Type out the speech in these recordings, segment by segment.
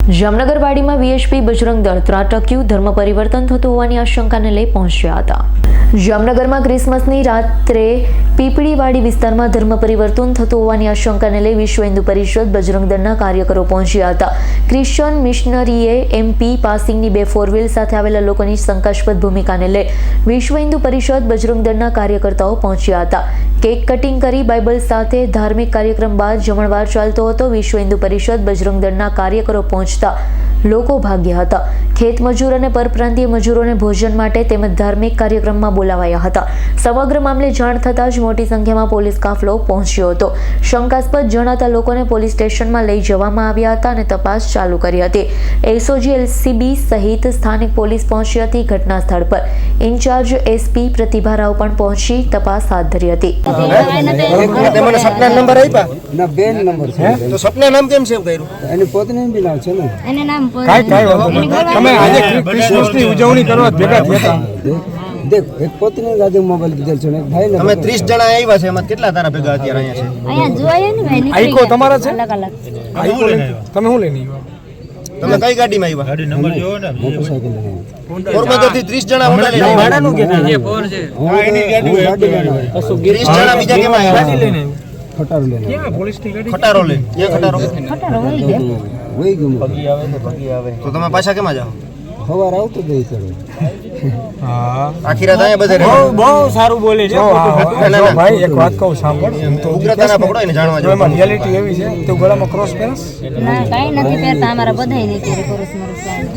જામનગર વાડીમાં વીએચપી બજરંગ દળ ત્રાટક્યું, ધર્મ પરિવર્તન થતું હોવાની આશંકાને લઈ પહોંચ્યા હતા। જામનગરમાં ક્રિસમસની રાત્રે પીપળીવાડી વિસ્તારમાં ધર્મ પરિવર્તન થતું હોવાની આશંકાને લઈ વિશ્વ હિન્દુ પરિષદ બજરંગ દળના કાર્યકરો પહોંચ્યા હતા। ક્રિશ્ચિયન મિશનરીએ એમપી પાસિંગની 2 4 વ્હીલ સાથે આવેલા લોકોની શંકાસ્પદ ભૂમિકાને લઈ વિશ્વ હિન્દુ પરિષદ બજરંગ દળના કાર્યકર્તાઓ પહોંચ્યા હતા। કેક કટિંગ કરી બાઇબલ સાથે ધાર્મિક કાર્યક્રમ બાદ જમણવાર ચાલતો હતો। વિશ્વ હિન્દુ પરિષદ બજરંગ દળના કાર્યકરો પહોંચતા લોકો ભાગ્યા હતા। ખેત મજૂર અને પરપ્રાંતીય મજૂરોને ભોજન માટે તેમજ ધાર્મિક કાર્યક્રમમાં બોલાવાયા હતા। સમગ્ર મામલે જાણ થતાં જ મોટી સંખ્યામાં પોલીસ કાફલો પહોંચ્યો હતો। શંકાસ્પદ જણાતા લોકોને પોલીસ સ્ટેશનમાં લઈ જવામાં આવ્યા હતા અને તપાસ ચાલુ કરી હતી। એસઓજી એલસીબી સહિત સ્થાનિક પોલીસ પહોંચી હતી। ઘટના સ્થળ પર ઇન્ચાર્જ એસપી પ્રતિભા રાવ પણ પહોંચી તપાસ હાથ ધરી હતી। તમને સપના નંબર આપ્યા ના બેન નંબર છે તો સપના નામ કેમ સેવ કર્યું? એની પોતાનું બી નામ છે ને એને નામ કાઈ વાંધો નહીં। તમે આજે ક્રિસમસની ઉજવણી કરવા ભેગા થયા હતા। દેખ એક પોતાનું રાધે મોબાઈલ દીધેલ છે ને ભાઈ ને તમે 30 જણા આવ્યા છે, એમાં કેટલા તારા ભેગા અત્યારે અહીંયા છે? અહીંયા જોયે ને ભાઈ આઈકો તમારા છે? અલગ અલગ આઈકો તમે શું લઈને આવ્યા? તમે કઈ ગાડીમાં આવ્યા? ગાડી નંબર જોવો ને, મોટરસાઇકલ લઈને પોરબંદરથી 30 જણા હોટલ લઈને આવ્યા। ભાડાનું કે એ ફોર છે હા એની ગાડી લઈને 30 જણા બીજા કેમ આવ્યા? ખટારો લઈને કેમ પોલીસની ગાડી? ખટારો લઈને એ ખટારો ખટારો હોય ગયા વહી ગયું તો તમે પાછા કેમ જાઓ? સવાર આવતો જ કરે હા આખી રાત અહીંયા બધે રહે? બહુ સારું બોલે છે ભાઈ। એક વાત કહું સાંભળ, એમ તો ઉગ્રતાના પકડો એને જાણવા જો એમાં રિયાલિટી એવી છે તો ગળામાં ક્રોસ પહેરસ ના કાઈ નથી પહેરતા અમારા બધાય નહીં પહેરે કોરસ મરસ કાઈ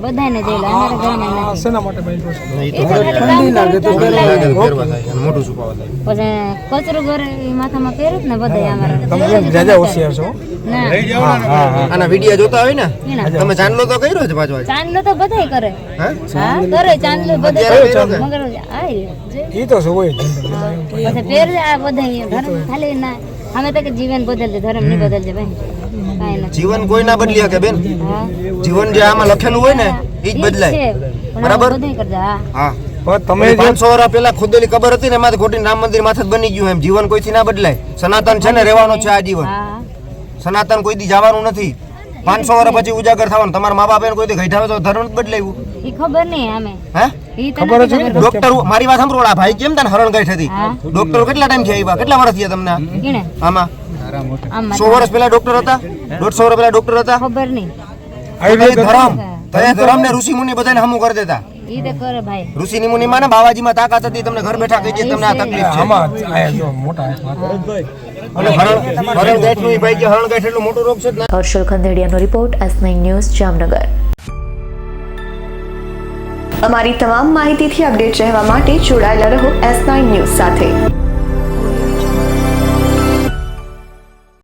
બધાને જેલા અમારા ઘરમાં આ શેના માટે બાંધ્યો છે? એ તો ઠંડી લાગે તો ફેરવા થાય અને મોઢું સુકાવા થાય। પછી કચરો ઘરે માથામાં પહેરે ને બધાય અમારા તમે કેમ જાજા હોશિયાર છો? ના આના વિડિયો જોતા હોય ને તમે જાણલો તો કર્યો છે પાછો? ચાંદલો તો બધાય કરે। હા હા કરે ચાંદલો બધાય મગર આય ઈ તો શું હોય પછી પહેરે આ બધાય ધર્મ ખાલી ના અમે તો કે જીવન બદલજે ધર્મ નહીં બદલજે ભાઈ કાઈ નથી। જીવન કોઈ ના બદલી શકે બેન। હા જીવન જે આમાં લખેલું હોય ને એ જ બદલાય। બરાબર? બધાય કરજા હા હા પણ તમે 500 વર્ષ પહેલા ખોદેલી કબર હતી ને એમાંથી ખોટી રામ મંદિર માથે જ બની ગયું। એમ જીવન કોઈથી ના બદલાય। સનાતન છે ને રહેવાનું છે આ જીવન। હા સનાતન કોઈ દી જવાનું નથી। 500 વર્ષ પછી ઉજાગર થવાનું। તમારા મા બાપ એને કોઈ દી ગઈઠાવે તો ધર્મ જ બદલાયું? ઈ ખબર નહીં અમે હે ઈ તને ખબર જ હોય? ડોક્ટર મારી વાત સાંભળો, આ ભાઈ કેમ તને હરણ ગાંઠ હતી? ડોક્ટર કેટલા ટાઈમ થી આવ્યા? કેટલા વર્ષ થયા તમને કીને આમાં? આમ 100 વર્ષ પહેલા ડોક્ટર હતા? 150 વર્ષ પહેલા ડોક્ટર હતા? ખબર નહીં ધર્મ તય ધર્મ ને ઋષિ મુનિ બધાને હમું કરી દેતા। ઈ તો કરે ભાઈ ઋષિ મુનિ માં ને બાવાજીમાં તાકાત હતી, તમને ઘર બેઠા કહી દે તમને આ તકલીફ છે। આમાં આયા જો મોટા અને હરણ ગાંઠ નું ભાઈ કે હરણ ગાંઠ એટલો મોટો રોગ છે જ ને। હર્ષલ ખંદેડિયાનો રિપોર્ટ S9 ન્યૂઝ જામનગર। અમારી તમામ માહિતીથી અપડેટ રહેવા માટે જોડાયેલા રહો S9 ન્યૂઝ સાથે।